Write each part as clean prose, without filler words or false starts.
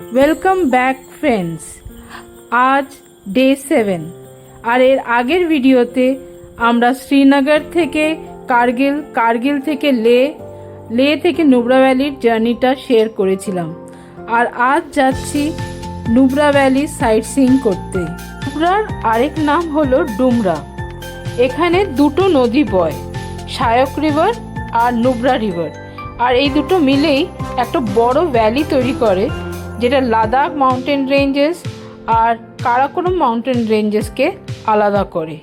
Welcome back friends. আজ day 7 আর এর আগের ভিডিওতে আমরা শ্রীনগর থেকে কার্গিল থেকে লে থেকে নুব্রা ভ্যালির জার্নিটা শেয়ার করেছিলাম। আর আজ যাচ্ছি নুব্রা ভ্যালি সাইট সিইং করতে। নুব্রার আরেক নাম হলো ডুমরা। এখানে দুটো নদী বয়, সায়ক রিভার আর নুব্রা রিভার, আর এই দুটো মিলেই একটা বড় ভ্যালি তৈরি করে, যেটা লাদাখ মাউন্টেন রেঞ্জেস আর কারাকোরাম মাউন্টেন রেঞ্জেসকে আলাদা করে।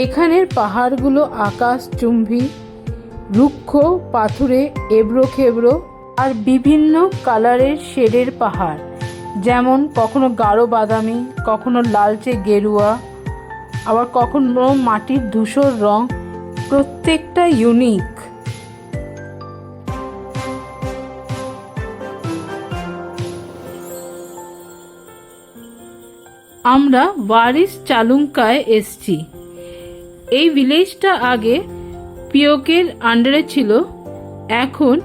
এখানের পাহাড়গুলো আকাশচুম্বী, রুক্ষ পাথুরে এবড়ো খেবড়ো আর বিভিন্ন কালারের শেডের পাহাড়, যেমন কখনো গাঢ় বাদামি, কখনো লালচে গেরুয়া, আবার কখনো মাটির ধূসর রং, প্রত্যেকটা ইউনিক। আমরা ওয়ারিস চালুঙ্কায় এসছি। এই ভিলেজটা আগে পিওকের আন্ডারে ছিল, এখন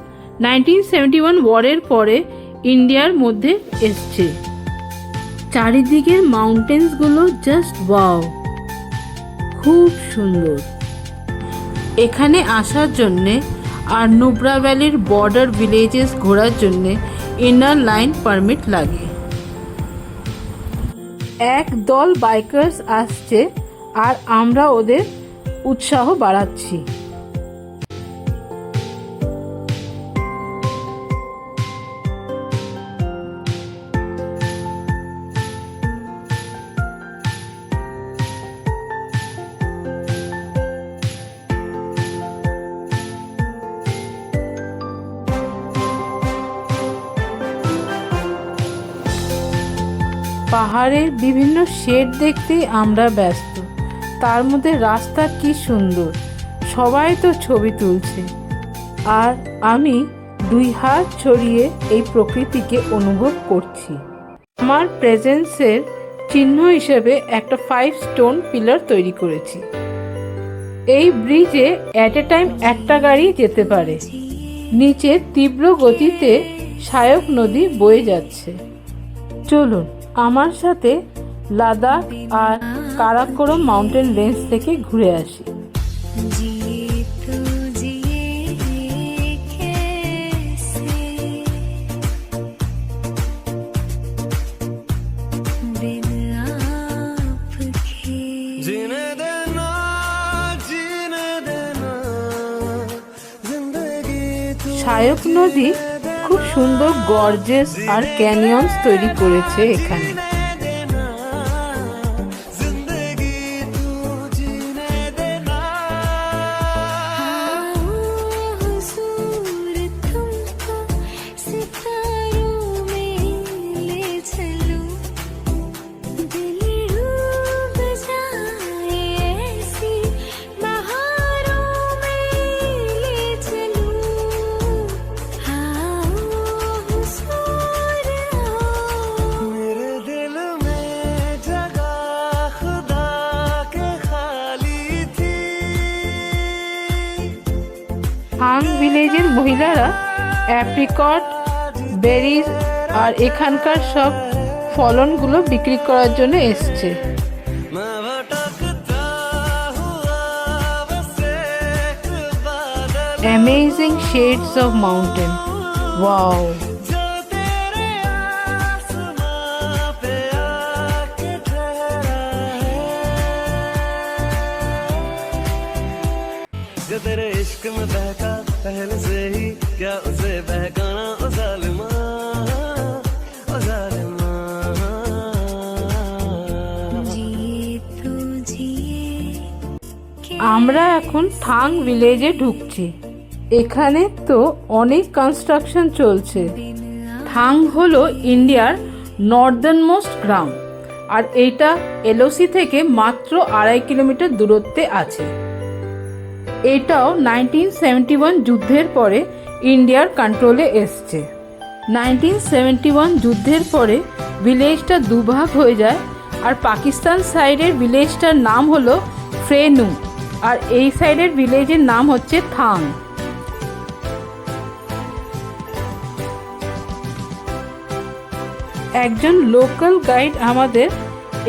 1971 ওয়ারের পরে ইন্ডিয়ার মধ্যে এসছে। চারিদিকের মাউন্টেন্সগুলো জাস্ট ওয়াও, খুব সুন্দর। এখানে আসার জন্যে আর নুব্রা ভ্যালির বর্ডার ভিলেজেস ঘোরার জন্যে ইনার লাইন পারমিট লাগে। এক দল বাইকার্স আসছে আর আমরা ওদের উৎসাহ বাড়াচ্ছি। পাহাড়ের বিভিন্ন শেড দেখতেই আমরা ব্যস্ত। তার মধ্যে রাস্তা কি সুন্দর, সবাই তো ছবি তুলছে, আর আমি দুই হাত ছড়িয়ে এই প্রকৃতিকে অনুভব করছি। আমার প্রেজেন্সের চিহ্ন হিসেবে একটা 5 স্টোন পিলার তৈরি করেছি। এই ব্রিজে অ্যাট এ টাইম একটা গাড়ি যেতে পারে। নিচে তীব্র গতিতে সায়ক নদী বয়ে যাচ্ছে। চলুন আমার সাথে লাদাখ আর কারাকোরাম মাউন্টেন রেঞ্জ থেকে ঘুরে আসি। সায়ক নদী খুব সুন্দর গর্জেস আর ক্যানিয়নস তৈরি করেছে এখানে। থাং ভিলেজের মহিলারা অ্যাপ্রিকট, বেরিজ আর এখানকার সব ফলনগুলো বিক্রি করার জন্য এসছে। Amazing shades of mountain, wow. जो तेरे इश्क में बहका पहले से ही, क्या उसे बहकाना ओ जालिमा, ओ जालिमा। আমরা এখন থাং ভিলেজে ঢুকছি। এখানে তো অনেক কনস্ট্রাকশন চলছে। থাং হলো ইন্ডিয়ার নর্দার্ন মোস্ট গ্রাম, আর এইটা এলওসি থেকে মাত্র 2.5 কিলোমিটার দূরত্বে আছে। এটাও 1971 যুদ্ধের পরে ইন্ডিয়ার কন্ট্রোলে এসছে। 1971 যুদ্ধের পরে ভিলেজটা দুভাগ হয়ে যায়, আর পাকিস্তান সাইডের ভিলেজটার নাম হলো ফ্রেনু, আর এই সাইডের ভিলেজের নাম হচ্ছে থাং। একজন লোকাল গাইড আমাদের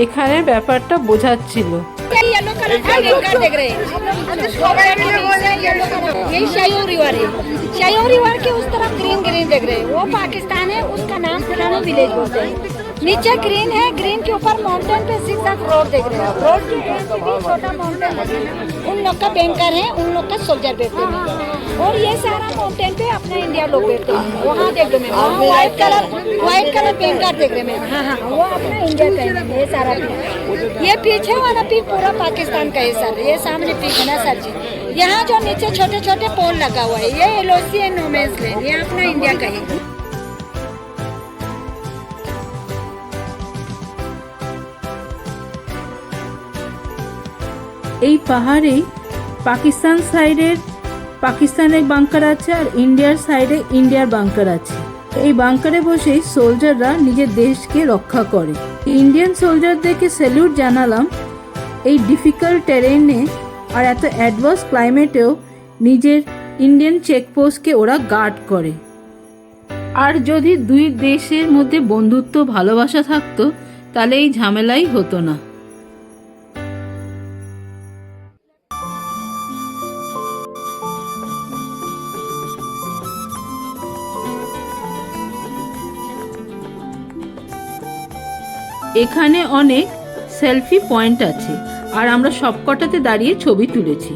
এখানে ব্যাপারটা বোঝাচ্ছিল। येलो कलर का बेंकर देख रहे हैं यही शायोर रिवर है। शायोर रिवर के उस तरफ ग्रीन ग्रीन देख रहे हैं, वो पाकिस्तान है, उसका नाम पुराना विलेज बोलते हैं। नीचे ग्रीन है, ग्रीन के ऊपर माउंटेन पे सिक्सैक रोड देख रहे हैं, रोड के एंड पे भी छोटा माउंटेन है, उन लोग का बैंकर है, उन लोग का सोल्जर बैठते हैं। और ये सारा माउंटेन पे अपना इंडिया लोग बैठते हैं। वहाँ देख लो मैम, व्हाइट कलर बैंकर देख रहे हैं मैम। हाँ हाँ, वो अपना इंडिया का है ये सारा पीक। ये पीछे वाला पीक पूरा पाकिस्तान का है सर, ये सामने पीक है ना सर जी। यहाँ जो नीचे छोटे छोटे पोल लगा हुआ है, ये LOC and no man's land, ये अपना इंडिया का है। এই পাহাড়েই পাকিস্তান সাইডের পাকিস্তানের বাংকার আছে আর ইন্ডিয়ার সাইডে ইন্ডিয়ার বাংকার আছে। এই বাংকারে বসেই সোলজাররা নিজের দেশকে রক্ষা করে। ইন্ডিয়ান সোলজারদেরকে স্যালুট জানালাম। এই ডিফিকাল্ট টেরেনে আর এত অ্যাডভান্স ক্লাইমেটেও নিজের ইন্ডিয়ান চেকপোস্টকে ওরা গার্ড করে। আর যদি দুই দেশের মধ্যে বন্ধুত্ব ভালোবাসা থাকতো তাহলে এই ঝামেলাই হতো না। এখানে অনেক সেলফি পয়েন্ট আছে আর আমরা সবকটাতে দাঁড়িয়ে ছবি তুলেছি।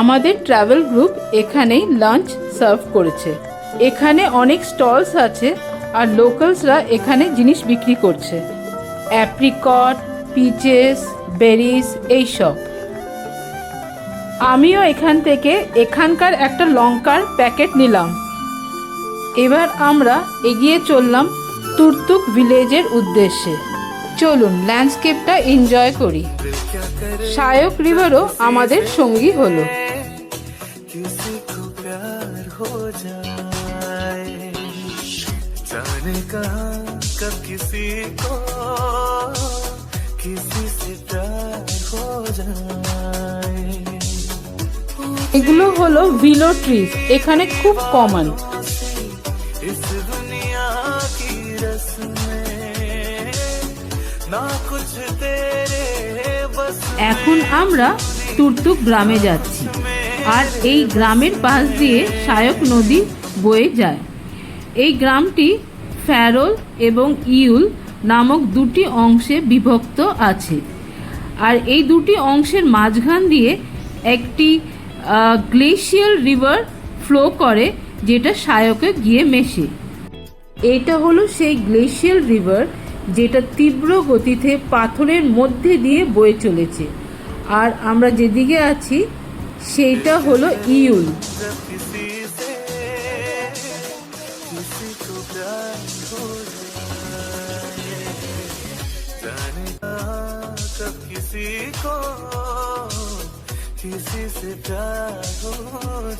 আমাদের ট্রাভেল গ্রুপ এখানেই লাঞ্চ সার্ভ করেছে। এখানে অনেক স্টলস আছে আর লোকালসরা এখানে জিনিস বিক্রি করছে, অ্যাপ্রিকট, পিচেস, বেরিজ এইসব। আমিও এখান থেকে এখানকার একটা লঙ্কার প্যাকেট নিলাম। এবার আমরা এগিয়ে চললাম তুর্তুক ভিলেজের উদ্দেশ্যে। চলুন ল্যান্ডস্কেপটা এনজয় করি। শায়ক রিভারও আমাদের সঙ্গী হলো। किसी को प्यार हो जाए, जाने कहा कब किसी को किसी से प्यार हो जाए। এগুলো হলো ভিলো ট্রিজ, এখানে খুব কমন। इस दुनिया की रस्में ना कुछ तेरे बस। এখন আমরা তুর্তুক গ্রামে যাচ্ছি আর এই গ্রামের পাশ দিয়ে শায়ক নদী বয়ে যায়। এই গ্রামটি ফ্যারোল এবং ইউল নামক দুটি অংশে বিভক্ত আছে আর এই দুটি অংশের মাঝখান দিয়ে একটি গ্লেশিয়াল রিভার ফ্লো করে যেটা শায়কে গিয়ে মেশে। এটা হলো সেই গ্লেশিয়াল রিভার যেটা তীব্র গতিতে পাথরের মধ্যে দিয়ে বয়ে চলেছে। আর আমরা যেদিকে আছি সেইটা হলো ইউল। जब किसी से किसी को प्यार हो जाए, जाने कहा कब किसी को किसी से प्यार हो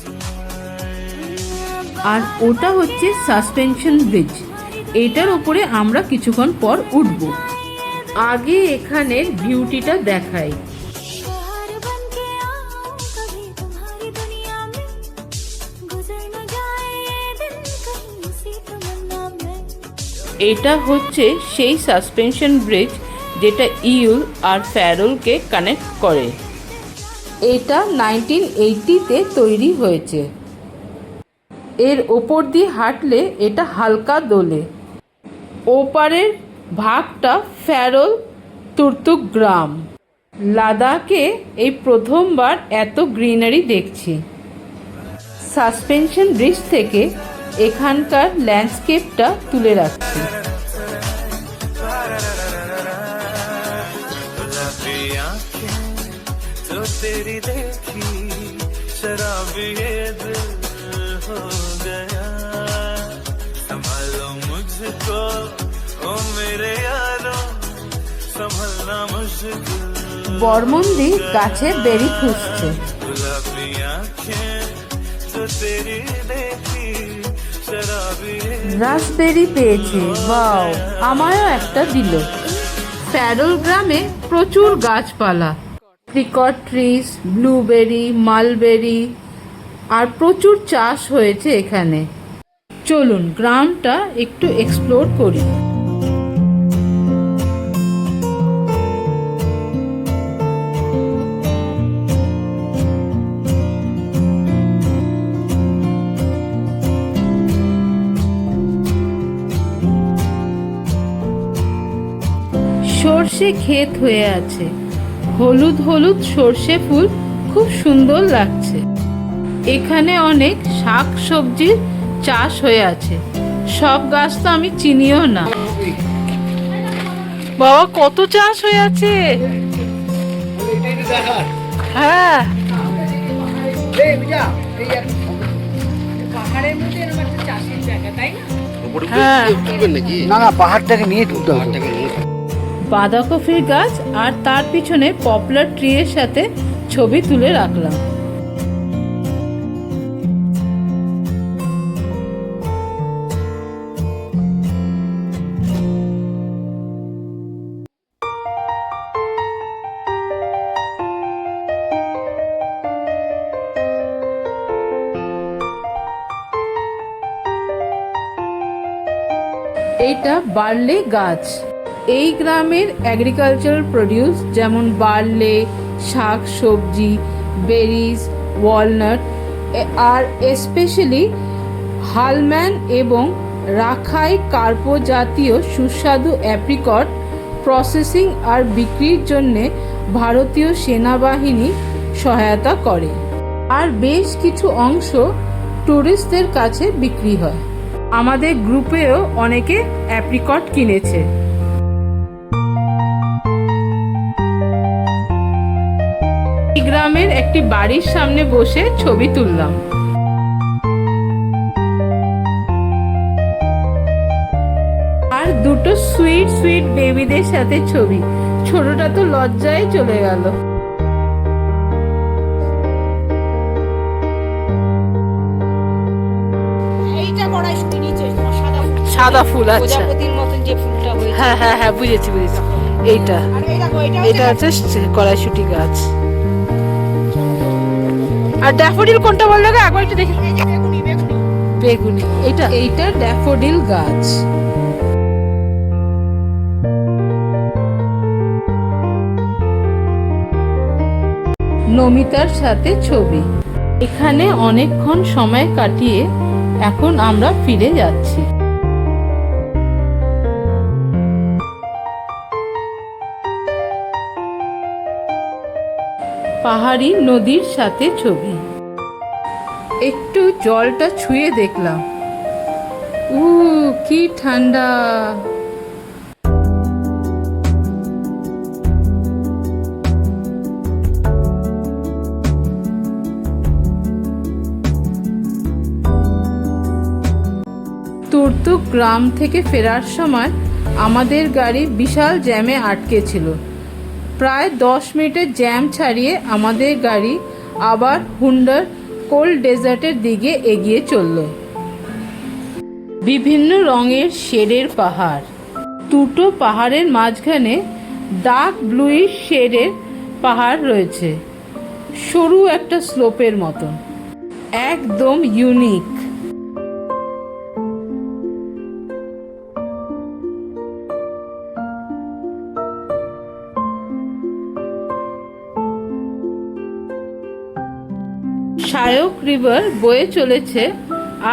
जाए। আর ওটা হচ্ছে সাসপেনশন ব্রিজ, এটার উপরে আমরা কিছুক্ষণ পর উঠব। আগে এখানের বিউটিটা দেখাই। शहर बन के आऊं कभी तुम्हारी दुनिया में, गुजर न जाए ये दिन कहीं इसी तमन्ना में। এটা হচ্ছে সেই সাসপেনশন ব্রিজ যেটা ইউল আর ফ্যারোলকে কানেক্ট করে। এটা 1980-তে তৈরি হয়েছে। এর ওপর দিয়ে হাঁটলে এটা হালকা দোলে। ওপারের ভাগটা ফ্যারোল তুর্তুক গ্রাম। লাদাখে এই প্রথমবার এত গ্রিনারি দেখছি। সাসপেনশন ব্রিজ থেকে এখানকার ল্যান্ডস্কেপটা তুলে রাখছি। गुलाबी आंखें जो तेरी देखी, शराबी ये दिल हो गया। संभालो मुझको ओ मेरे यारों, संभलना मुझको। বর্মন্দি গাছে বেরি খুঁজছে। गुलाबी आंखें जो तेरी देखी, शराबी ये রাসবেরি পেয়েছে, ওয়াও, আমারও একটা দিল। ফ্যারোল গ্রামে প্রচুর গাছপালা, প্রিকট ট্রিজ, ব্লুবেরি, মালবেরি আর প্রচুর চাষ হয়েছে এখানে। চলুন গ্রামটা একটু এক্সপ্লোর করি। সর্ষে ক্ষেত হয়ে আছে, হলুদ হলুদ সর্ষে ফুল খুব সুন্দর লাগছে। এখানে অনেক শাক সবজির চাষ হয়ে আছে, সব গাছ তো আমি চিনিও না। বাবা কত চাষ হয়ে আছে! হ্যাঁ, পাহাড়ের মধ্যে এরকম একটা চাষের জায়গা, তাই না? হ্যাঁ, না না, পাহাড়টাকে নিয়ে তুলতে হবে। বাঁধাকপির গাছ আর তার পিছনে পপুলার ট্রি এর সাথে ছবি তুলে রাখলাম। এইটা বার্লে গাছ। এই গ্রামের এগ্রিকালচারাল প্রডিউস যেমন বার্লে, শাক সবজি, বেরিজ, ওয়ালনাট আর স্পেশালি হালম্যান এবং রাখাই কার্পো জাতীয় সুস্বাদু অ্যাপ্রিকট প্রসেসিং আর বিক্রির জন্যে ভারতীয় সেনাবাহিনী সহায়তা করে, আর বেশ কিছু অংশ টুরিস্টদের কাছে বিক্রি হয়। আমাদের গ্রুপেও অনেকে অ্যাপ্রিকট কিনেছে। এই গ্রামের একটি বাড়ির সামনে বসে ছবি তুললাম। আর দুটো সুইট সুইট বেবিদের সাথে ছবি, ছোটটা তো লজ্জায় চলে গেল। এইটা কড়াইশুঁটি নিচে তোমার সাদা ফুল, সাদা ফুল, আচ্ছা। প্রজাপতির মতন যে ফুলটা হয়েছে। হ্যাঁ হ্যাঁ হ্যাঁ, বুঝেছি বুঝেছি। এইটা আর এই দেখো, এটা হচ্ছে কড়াইশুঁটি গাছ। আর ড্যাফোডিল কোনটা বল লাগে একবার একটু দেখি। এই যে বেগুনি বেগুনি। বেগুনি, এইটা ড্যাফোডিল গাছ। নমিতার সাথে ছবি। এখানে অনেকক্ষণ সময় কাটিয়ে এখন আমরা ফিরে যাচ্ছি। পাহাড়ি নদীর সাথে ছবি। একটু জলটা ছুঁয়ে দেখলাম, কি ঠান্ডা! তুর্তুক গ্রাম থেকে ফেরার সময় আমাদের গাড়ি বিশাল জ্যামে আটকে ছিল। প্রায় 10 মিনিটের জ্যাম ছাড়িয়ে আমাদের গাড়ি আবার হুন্ডার কোল্ড ডেজার্টের দিকে এগিয়ে চলল। বিভিন্ন রঙের শেডের পাহাড়, দুটো পাহাড়ের মাঝখানে ডার্ক ব্লুইশ শেডের পাহাড় রয়েছে, সরু একটা স্লোপের মতন, একদম ইউনিক। শায়ক রিভার বয়ে চলেছে,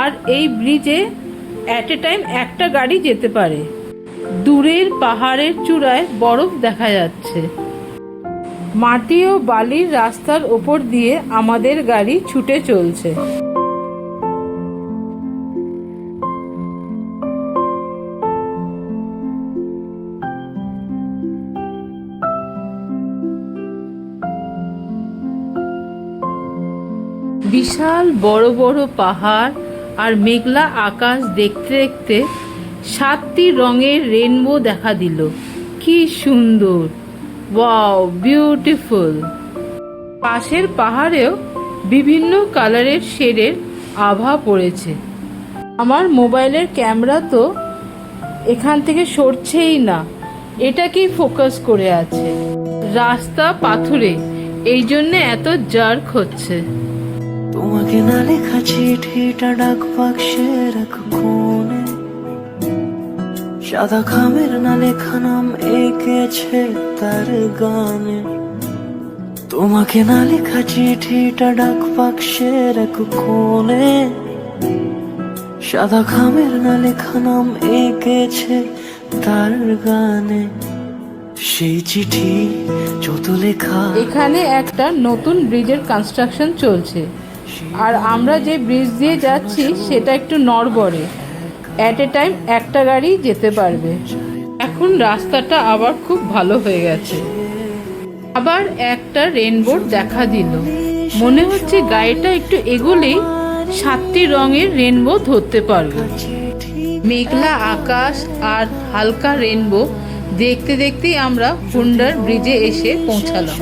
আর এই ব্রিজে অ্যাট এ টাইম একটা গাড়ি যেতে পারে। দূরের পাহাড়ের চূড়ায় বরফ দেখা যাচ্ছে। মাটি ও বালির রাস্তার ওপর দিয়ে আমাদের গাড়ি ছুটে চলছে। বিশাল বড় বড় পাহাড় আর মেঘলা আকাশ দেখতে দেখতে 7টি রঙের রেনবো দেখা দিল। কি সুন্দর! Wow, beautiful! পাশের পাহাড়েও বিভিন্ন কালারের শেডের আভা পড়েছে। আমার মোবাইলের ক্যামেরা তো এখান থেকে সরছেই না, এটাকেই ফোকাস করে আছে। রাস্তা পাথুরে, এই জন্য এত জার্ক হচ্ছে। তোমাকে না লেখা চিঠিটা ডাক বাক্সে রাখো কোণে, সাদা খামের না লেখা নাম এঁকেছে তার গানে। তোমাকে না লেখা চিঠিটা ডাক বাক্সে রাখো কোণে, সাদা খামের না লেখা নাম এঁকেছে তার গানে। সেই চিঠি যত লেখা। এখানে একটা নতুন ব্রিজের কনস্ট্রাকশন চলছে, আর আমরা যে ব্রিজ দিয়ে যাচ্ছি সেটা একটু নড়বড়ে, অ্যাট এ টাইম একটা গাড়ি যেতে পারবে। এখন রাস্তাটা আবার খুব ভালো হয়ে গেছে। আবার একটা রেনবো দেখা দিল, মনে হচ্ছে গাড়িটা একটু এগোলেই 7টি রঙের রেনবো ধরতে পারবো। মেঘলা আকাশ আর হালকা রেনবো দেখতে দেখতেই আমরা হুন্ডার ব্রিজে এসে পৌঁছালাম।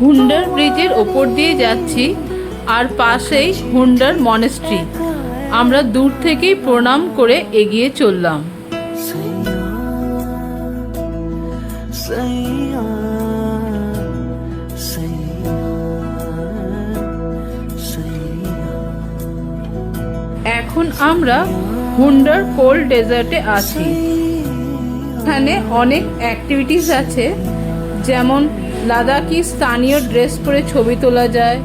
হুন্ডার ব্রিজের ওপর দিয়ে যাচ্ছি, আর পাশেই হুন্ডার মনেস্ট্রি। আমরা দূর থেকেই প্রণাম করে এগিয়ে চললাম। এখন আমরা হুন্ডার কোল্ড ডেজার্টে আছি। এখানে অনেক অ্যাক্টিভিটিস আছে, যেমন লাদাখি স্থানীয় ড্রেস পরে ছবি তোলা যায়,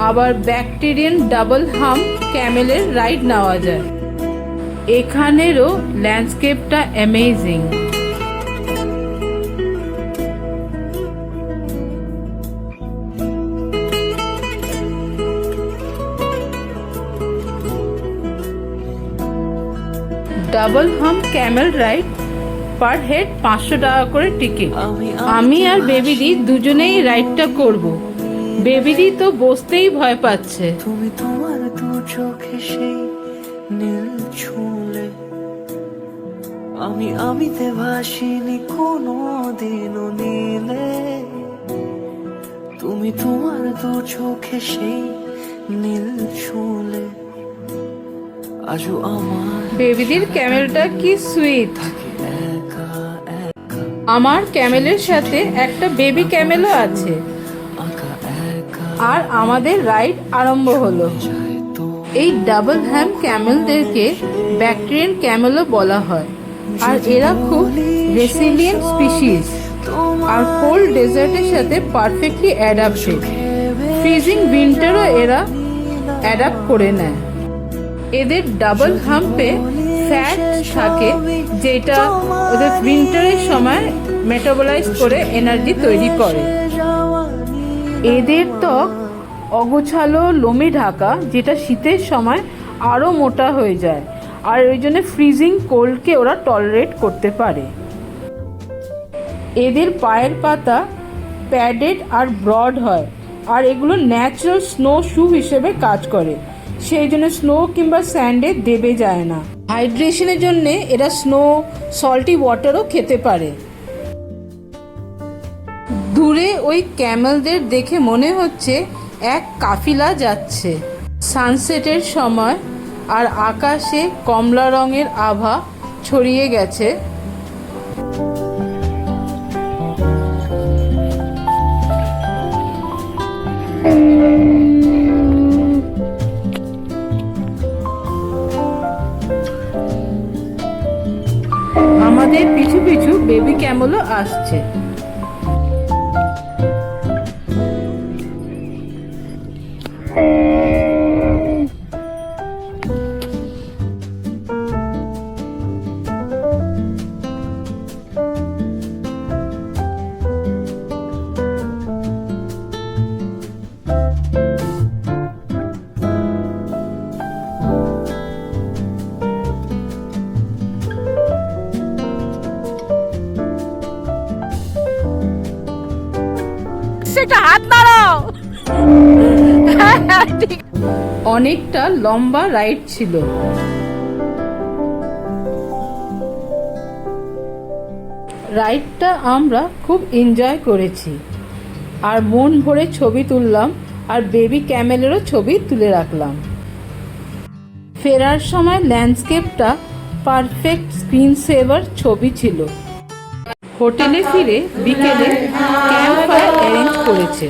আবার ব্যাকটেরিয়ান ডাবল হাম ক্যামেলের রাইড নেওয়া যায়। এখানেরও ল্যান্ডস্কেপটা অ্যামেজিং। ডাবল হাম ক্যামেল রাইড পার হেড 500 টাকা করে টিকিট। আমি আর বেবিদি দুজনেই রাইডটা করব। বেবিদি তো বসতেই ভয় পাচ্ছে। তুমি তোমার দু চোখে সেই নীল ছুঁলে, আমিতে ভাসিনি কোনো দিনও নীলে। তুমি তোমার দু চোখে সেই নীল ছুঁলে, আজও আমার বেবিদির ক্যামেলটা কি সুইট। একা একা আমার ক্যামেলের সাথে একটা বেবি ক্যামেলও আছে। আঁকা একা আর আমাদের রাইড আরম্ভ হলো। যায় তো এই ডাবল হ্যাম ক্যামেলদেরকে ব্যাকটেরিয়ান ক্যামেলও বলা হয়, আর এরা খুব রেসিলিয়েন্ট স্পিসিস, আর কোল্ড ডেজার্টের সাথে পারফেক্টলি অ্যাডাপ্টেড। ফ্রিজিং উইন্টারও এরা অ্যাডাপ্ট করে নেয়। এদের ডাবল হাম্পে ফ্যাট থাকে, যেটা ওদের উইন্টারের সময় মেটাবলাইজ করে এনার্জি তৈরি করে। এদের ত্বক অগোছালো লোমে ঢাকা, যেটা শীতের সময় আরও মোটা হয়ে যায়, আর ওই জন্য ফ্রিজিং কোল্ডকে ওরা টলারেট করতে পারে। এদের পায়ের পাতা প্যাডেড আর ব্রড হয়, আর এগুলো ন্যাচারাল স্নো শু হিসেবে কাজ করে, সেই জন্য স্নো কিংবা স্যান্ডে দেবে যায় না। হাইড্রেশনের জন্য এরা স্নো সল্টি ওয়াটারও খেতে পারে। দূরে ওই ক্যামেলদের দেখে মনে হচ্ছে এক কাফিলা যাচ্ছে। সানসেটের সময় আর আকাশে কমলা রঙের আভা ছড়িয়ে গেছে। আমাদের পিছু পিছু বেবি ক্যামেলও আসছে। সেটা হাত নাড়াও। অনেকটা লম্বা রাইড ছিল। রাইডটা আমরা খুব এনজয় করেছি, আর মন ভরে ছবি তুললাম, আর বেবি ক্যামেলেরও ছবি তুলে রাখলাম। ফেরার সময় ল্যান্ডস্কেপটা পারফেক্ট স্ক্রিন সেভার ছবি ছিল। হোটেলে ফিরে বিকেলে ক্যাম্প ফায়ার অ্যারেঞ্জ করেছে।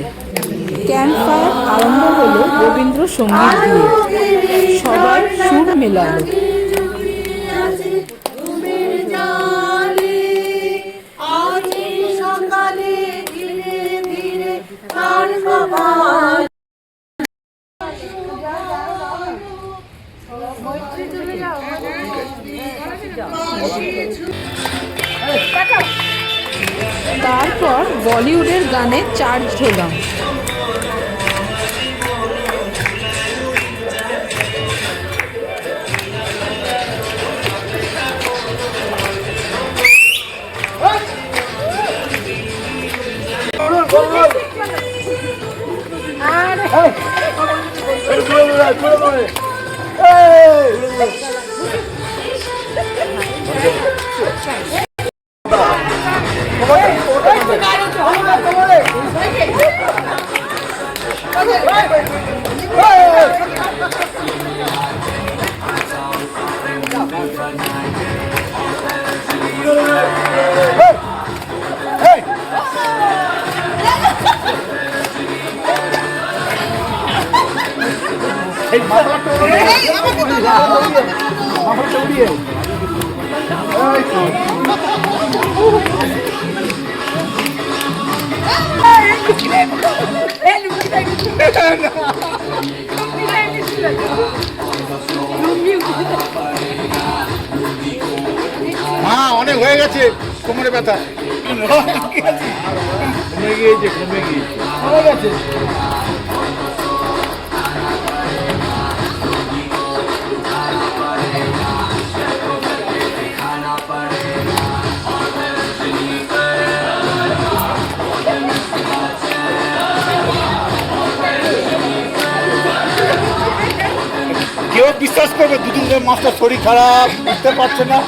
ক্যাম্প ফায়ার আরম্ভ হলো রবীন্দ্রসঙ্গীত দিয়ে। সবাই সুর মেলালো। তারপর বলিউডের গানে চার্জ হলাম। অনেক হয়ে গেছে কোমরে ব্যথা কমে গিয়েছে হয়ে গেছে। কেউ বিশ্বাস করবে দুদিন ধরে মাস্টার শরীর খারাপ বুঝতে পারছে না।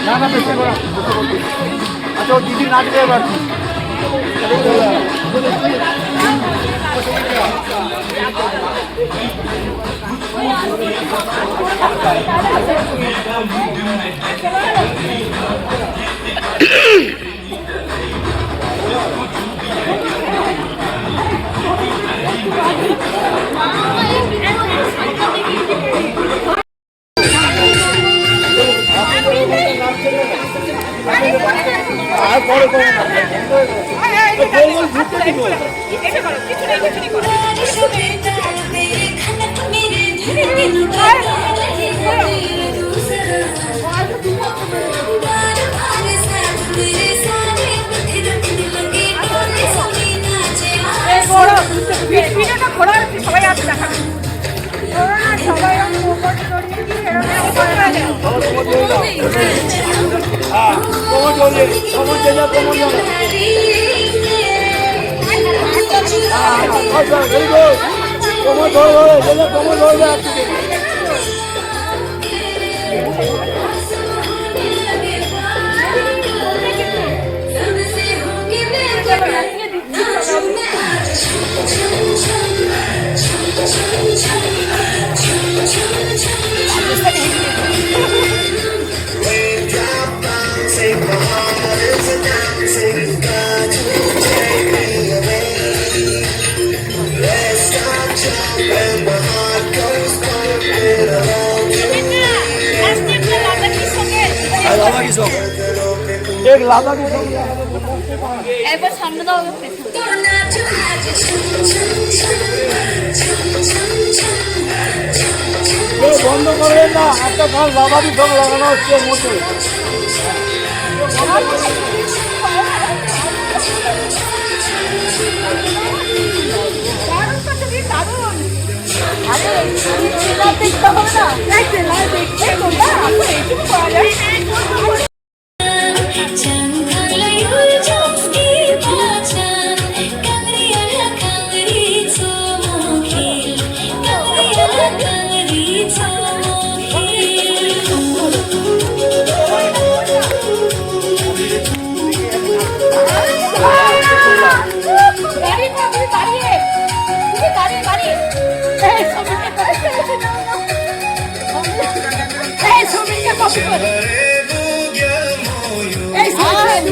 না না বেশি করা আচ্ছা ও দিদি নাচবে এবার আর পরে করো না সবাই আছে দেখাবে সবাই एक लादा की একবার সামনে দাও বন্ধ করবেন না একটা খাল লাদারি সব লাগানো হচ্ছে মধ্যে দেখতে হবে না দেখতে তোমরা এইটুকু পাওয়া যায়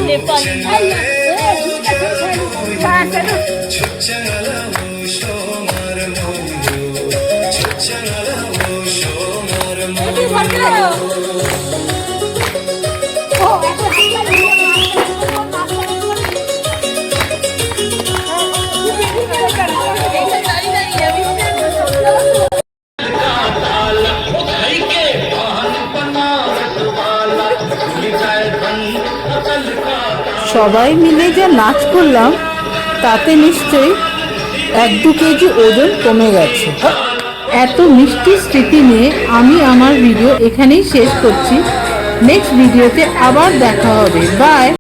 नेपाली সবাই মিলে যা নাচ করলাম তাতে নিশ্চয়ই 1-2 কেজি ওজন কমে গেছে। এত মিষ্টি স্মৃতি নিয়ে আমি আমার ভিডিও এখানেই শেষ করছি। নেক্সট ভিডিওতে আবার দেখা হবে। বাই।